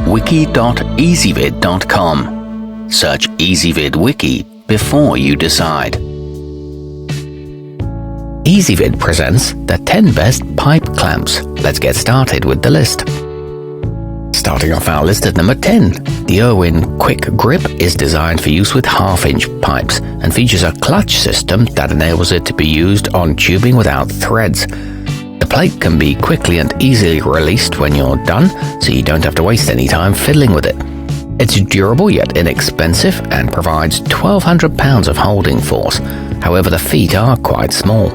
wiki.ezvid.com. Search Ezvid Wiki before you decide. Ezvid presents the 10 best pipe clamps. Let's get started with the list. Starting off our list at number 10, the Irwin Quick Grip is designed for use with half-inch pipes and features a clutch system that enables it to be used on tubing without threads. The plate can be quickly and easily released when you're done, so you don't have to waste any time fiddling with it. It's durable yet inexpensive and provides 1,200 pounds of holding force. However, the feet are quite small.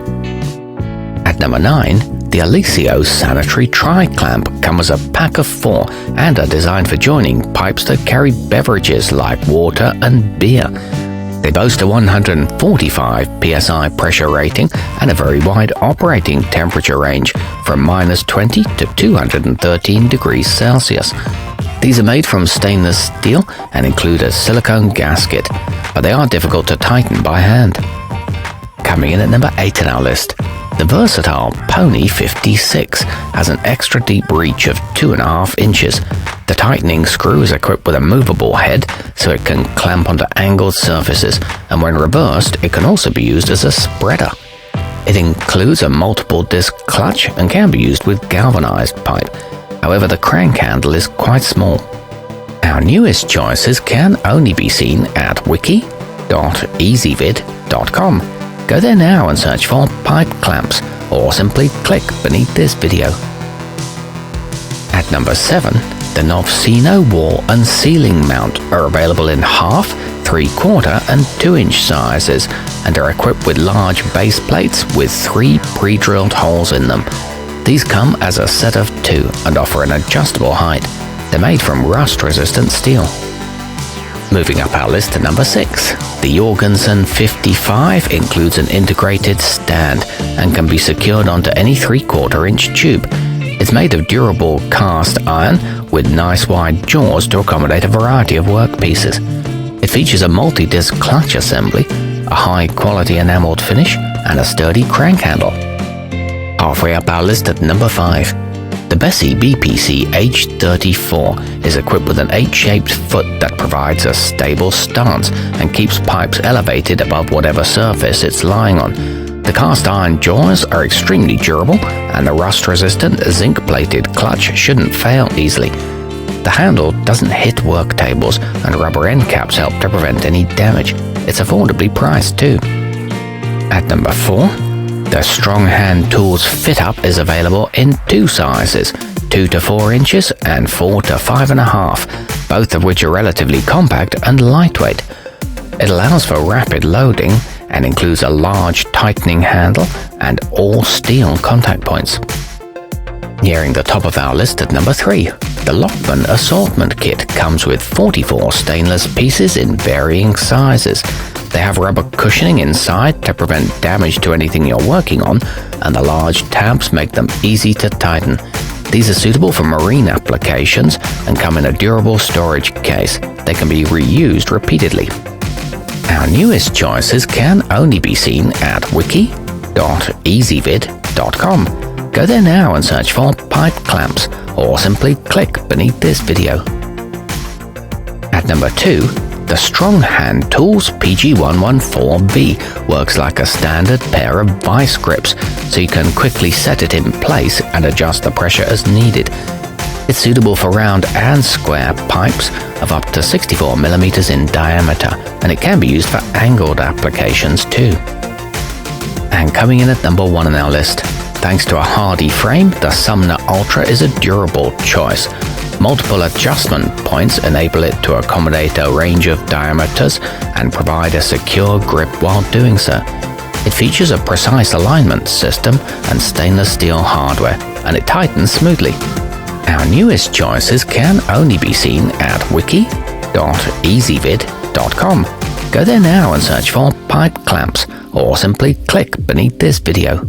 At number 9, the Eliseo sanitary tri-clamp comes as a pack of 4 and are designed for joining pipes that carry beverages like water and beer. They boast a 145 psi pressure rating and a very wide operating temperature range from -20 to 213 degrees Celsius. These are made from stainless steel and include a silicone gasket, but they are difficult to tighten by hand. Coming in at number 8 on our list, the versatile Pony 56 has an extra deep reach of 2.5 inches. The tightening screw is equipped with a movable head so it can clamp onto angled surfaces, and when reversed it can also be used as a spreader. It includes a multiple disc clutch and can be used with galvanized pipe. However, the crank handle is quite small. Our newest choices can only be seen at wiki.ezvid.com. Go there now and search for pipe clamps, or simply click beneath this video. At number 7, the novsino wall and ceiling mount are available in half, 3/4 and 2-inch sizes and are equipped with large base plates with 3 pre-drilled holes in them. These come as a set of 2 and offer an adjustable height. They're made from rust-resistant steel. Moving up our list to number 6, the Jorgensen 55 includes an integrated stand and can be secured onto any 3/4 inch tube. It's made of durable cast iron with nice wide jaws to accommodate a variety of workpieces. It features a multi-disc clutch assembly, a high-quality enameled finish, and a sturdy crank handle. Halfway up our list at number 5, the Bessey BPC H34 is equipped with an 8-shaped foot that provides a stable stance and keeps pipes elevated above whatever surface it's lying on. The cast iron jaws are extremely durable, and the rust-resistant zinc-plated clutch shouldn't fail easily. The handle doesn't hit work tables, and rubber end caps help to prevent any damage. It's affordably priced too. At number 4, the Strong Hand Tools Fit-Up is available in 2 sizes, 2 to 4 inches and 4 to 5.5, both of which are relatively compact and lightweight. It allows for rapid loading and includes a large tightening handle and all steel contact points. Nearing the top of our list at number 3, the Lokman assortment kit comes with 44 stainless pieces in varying sizes. They have rubber cushioning inside to prevent damage to anything you're working on, and the large tabs make them easy to tighten. These are suitable for marine applications and come in a durable storage case. They can be reused repeatedly. Our newest choices can only be seen at wiki.ezvid.com. Go there now and search for pipe clamps, or simply click beneath this video. At number 2, the Strong Hand Tools PG114B works like a standard pair of vice grips, so you can quickly set it in place and adjust the pressure as needed. It's suitable for round and square pipes of up to 64 mm in diameter, and it can be used for angled applications too. And coming in at number 1 on our list, thanks to a hardy frame, the Sumner Ultra is a durable choice. Multiple adjustment points enable it to accommodate a range of diameters and provide a secure grip while doing so. It features a precise alignment system and stainless steel hardware, and it tightens smoothly. Our newest choices can only be seen at wiki.ezvid.com. Go there now and search for pipe clamps, or simply click beneath this video.